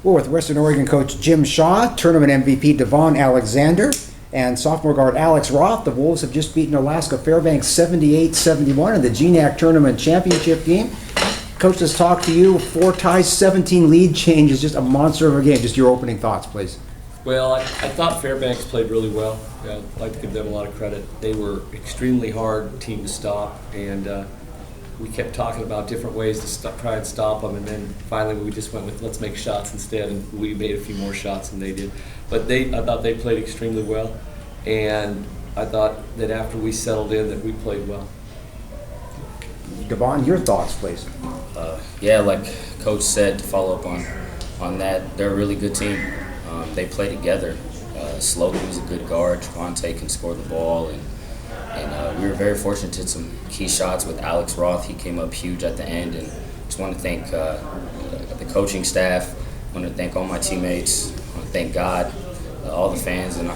We're with Western Oregon coach Jim Shaw, tournament MVP Devon Alexander, and sophomore guard Alex Roth. The Wolves have just beaten Alaska Fairbanks 78-71 in the GNAC tournament championship game. Coach, let's talk to you. 4 ties, 17 lead changes, just a monster of a game. Just your opening thoughts, please. Well, I thought Fairbanks played really well. I'd like to give them a lot of credit. They were extremely hard team to stop, and we kept talking about different ways to try and stop them, and then finally we just went with let's make shots instead, and we made a few more shots than they did. But I thought they played extremely well, and I thought that after we settled in that we played well. Devon, your thoughts, please. Yeah, like Coach said, to follow up on that, they're a really good team. They play together. Slocum is a good guard. Javante can score the ball, and we were very fortunate to hit some key shots with Alex Roth. He came up huge at the end, and just want to thank the coaching staff. I want to thank all my teammates. I want to thank God, all the fans, and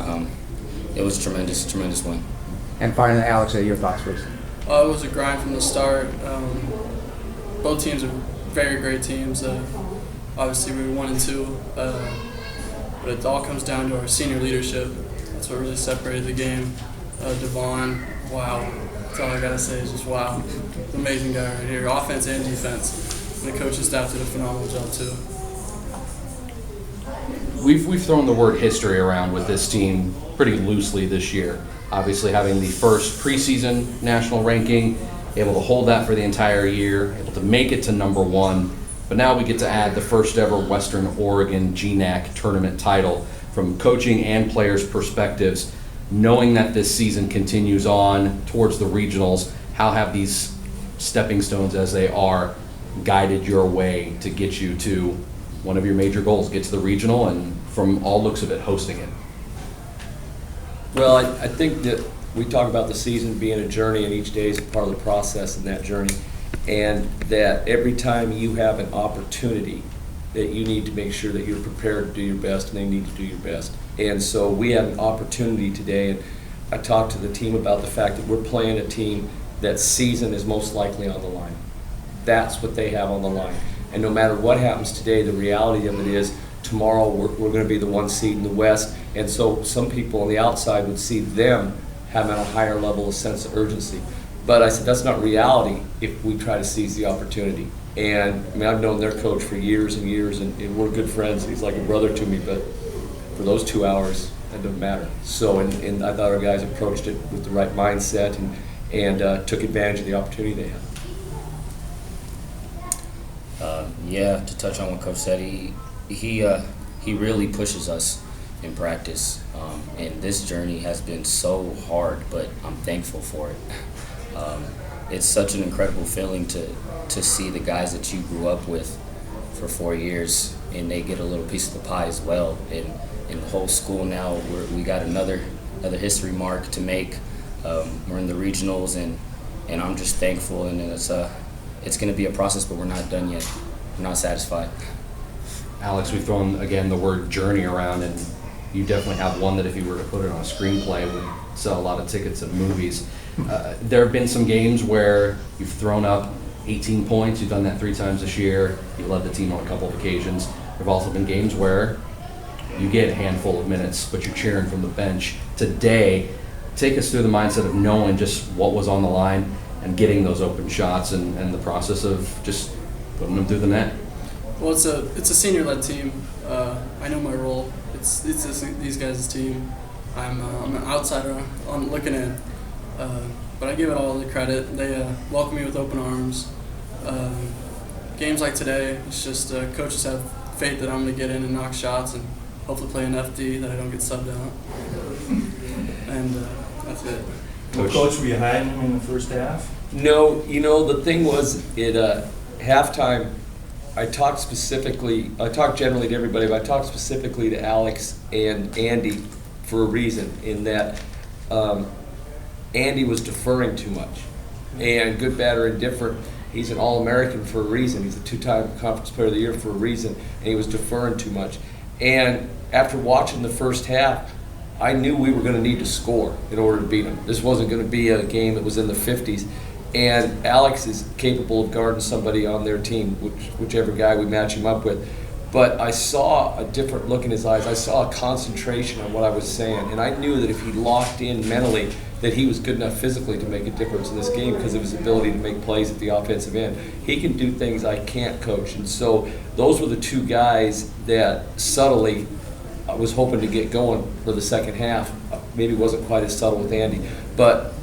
it was a tremendous win. And finally, Alex, your thoughts, please. It was a grind from the start. Both teams are very great teams. Obviously, we were 1-2, but it all comes down to our senior leadership. That's what really separated the game. Devon, wow. That's all I got to say is just wow. Amazing guy right here, offense and defense. And the coaching staff did a phenomenal job, too. We've thrown the word history around with this team pretty loosely this year. Obviously having the first preseason national ranking, able to hold that for the entire year, able to make it to number 1. But now we get to add the first ever Western Oregon GNAC tournament title. From coaching and players' perspectives, knowing that this season continues on towards the regionals, how have these stepping stones as they are guided your way to get you to one of your major goals, get to the regional, and from all looks of it, hosting it? Well, I think that we talk about the season being a journey, and each day is a part of the process in that journey, and that every time you have an opportunity that you need to make sure that you're prepared to do your best, and they need to do your best. And so we have an opportunity today, and I talked to the team about the fact that we're playing a team that season is most likely on the line. That's what they have on the line. And no matter what happens today, the reality of it is tomorrow we're going to be the 1 seed in the West, and so some people on the outside would see them having a higher level of sense of urgency. But I said that's not reality if we try to seize the opportunity. And I mean, I've known their coach for years and years, and we're good friends. He's like a brother to me, but for those 2 hours, that doesn't matter. So, and I thought our guys approached it with the right mindset and took advantage of the opportunity they had. Yeah, to touch on what Coach said, he really pushes us in practice, and this journey has been so hard, but I'm thankful for it. It's such an incredible feeling to see the guys that you grew up with for 4 years, and they get a little piece of the pie as well. And in the whole school now, we got another history mark to make. We're in the regionals, and I'm just thankful. And it's going to be a process, but we're not done yet. We're not satisfied. Alex, we've thrown, again, the word journey around, and you definitely have one that if you were to put it on a screenplay would sell a lot of tickets at movies. There have been some games where you've thrown up 18 points. You've done that 3 times this year. You've led the team on a couple of occasions. There have also been games where you get a handful of minutes, but you're cheering from the bench. Today, take us through the mindset of knowing just what was on the line and getting those open shots and the process of just putting them through the net. Well, it's a senior-led team. I know my role. It's these guys' team. I'm an outsider on looking in, but I give it all the credit. They welcome me with open arms. Games like today, it's just coaches have faith that I'm going to get in and knock shots and hopefully play an FD that I don't get subbed out. And that's it. Coach, were you hiding him in the first half? No, the thing was at halftime, I talked generally to everybody, but I talked specifically to Alex and Andy for a reason, in that Andy was deferring too much. And good, bad, or indifferent, he's an All-American for a reason. He's a 2-time Conference Player of the Year for a reason, and he was deferring too much. And after watching the first half, I knew we were going to need to score in order to beat them. This wasn't going to be a game that was in the 50s. And Alex is capable of guarding somebody on their team, whichever guy we match him up with. But I saw a different look in his eyes. I saw a concentration on what I was saying. And I knew that if he locked in mentally, that he was good enough physically to make a difference in this game because of his ability to make plays at the offensive end. He can do things I can't coach. And so those were the two guys that subtly I was hoping to get going for the second half. Maybe it wasn't quite as subtle with Andy. But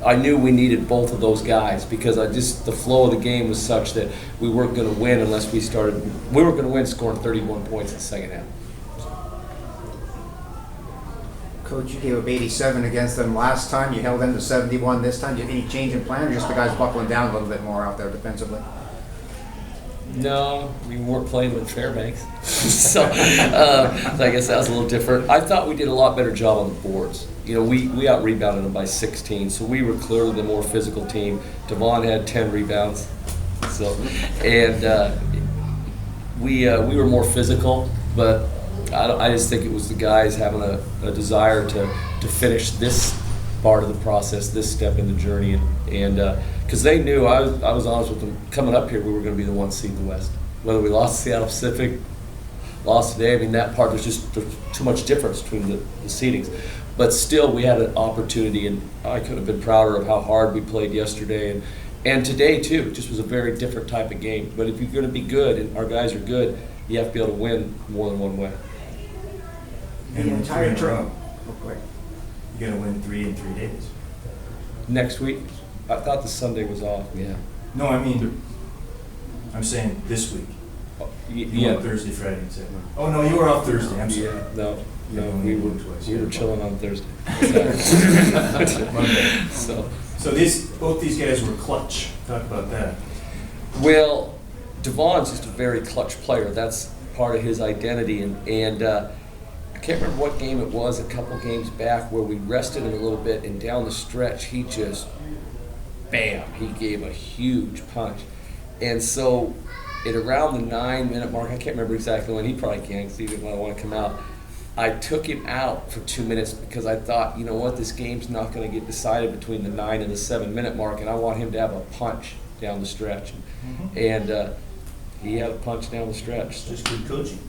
I knew we needed both of those guys because the flow of the game was such that we weren't going to win unless we weren't going to win scoring 31 points in the second half. Coach, you gave up 87 against them last time. You held them to 71 this time. Do you have any change in plan, or just the guys buckling down a little bit more out there defensively? No, we weren't playing with Fairbanks. So I guess that was a little different. I thought we did a lot better job on the boards. You know, we out-rebounded them by 16, so we were clearly the more physical team. Devon had 10 rebounds. And we were more physical, but I just think it was the guys having a desire to finish this part of the process, this step in the journey, and because they knew, I was honest with them, coming up here we were going to be the one seed in the West. Whether we lost to Seattle Pacific, lost today, I mean that part, there's too much difference between the seedings. But still we had an opportunity, and I could have been prouder of how hard we played yesterday and today too. It just was a very different type of game. But if you're going to be good, and our guys are good, you have to be able to win more than one way. The entire tournament. Oh, go ahead. You gotta win 3 in 3 days. Next week, I thought the Sunday was off. Yeah. No, I mean, I'm saying this week. You Yeah. went Thursday, Friday, and Saturday. Oh, no, you were off Thursday, I'm sorry. Yeah, no, Yeah, we were chilling on Thursday. Monday. So, Both these guys were clutch. Talk about that. well, Devon's just a very clutch player. That's part of his identity, and I can't remember what game it was, a couple games back, where we rested him a little bit, and down the stretch, he just, bam, he gave a huge punch. And so, at around the 9-minute mark, I can't remember exactly when, he probably can, because he didn't want to come out, I took him out for 2 minutes because I thought, you know what, this game's not going to get decided between the 9 and the 7-minute mark, and I want him to have a punch down the stretch. And he had a punch down the stretch. Just good coaching.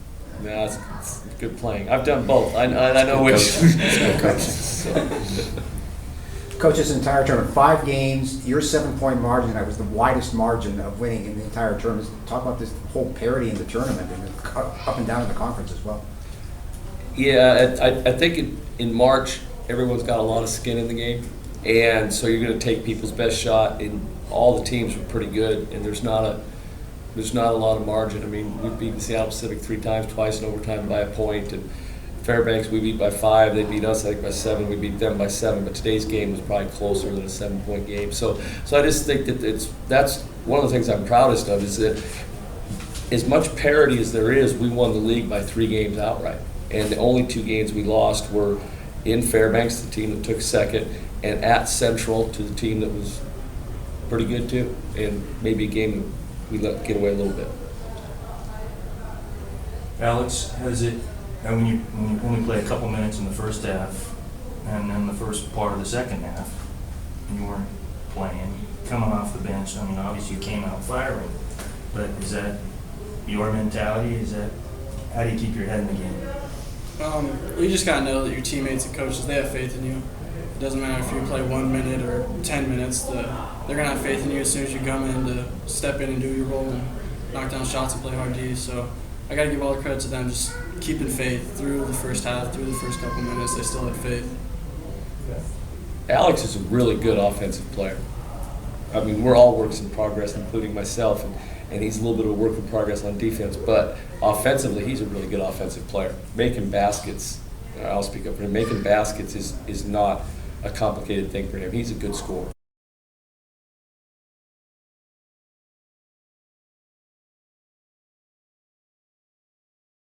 No, it's good playing. I've done both. I know which. Coach, this entire tournament, 5 games, your 7-point margin, that was the widest margin of winning in the entire tournament. Talk about this whole parity in the tournament and up and down in the conference as well. Yeah, I think in March, everyone's got a lot of skin in the game. And so you're going to take people's best shot, and all the teams were pretty good, and there's not a lot of margin. I mean, we've beaten Seattle Pacific 3 times, twice in overtime by a point, and Fairbanks we beat by 5. They beat us, I think, by 7. We beat them by 7. But today's game was probably closer than a 7-point game. So I just think that that's one of the things I'm proudest of, is that as much parity as there is, we won the league by 3 games outright. And the only 2 games we lost were in Fairbanks, the team that took second, and at Central to the team that was pretty good too, and maybe a game that we let get away a little bit. Alex, has it, and when you only play a couple minutes in the first half, and then the first part of the second half, you weren't playing, coming off the bench, I mean, obviously you came out firing, but is that your mentality? Is that, how do you keep your head in the game? You just gotta know that your teammates and coaches, they have faith in you. It doesn't matter if you play 1 minute or 10 minutes, they're gonna have faith in you as soon as you come in to step in and do your role and knock down shots and play hard D. So I gotta give all the credit to them, just keeping faith through the first half, through the first couple minutes, they still had faith. Alex is a really good offensive player. I mean, we're all works in progress, including myself, and he's a little bit of a work in progress on defense, but offensively, he's a really good offensive player. Making baskets, I'll speak up for him, making baskets is not a complicated thing for him. He's a good scorer.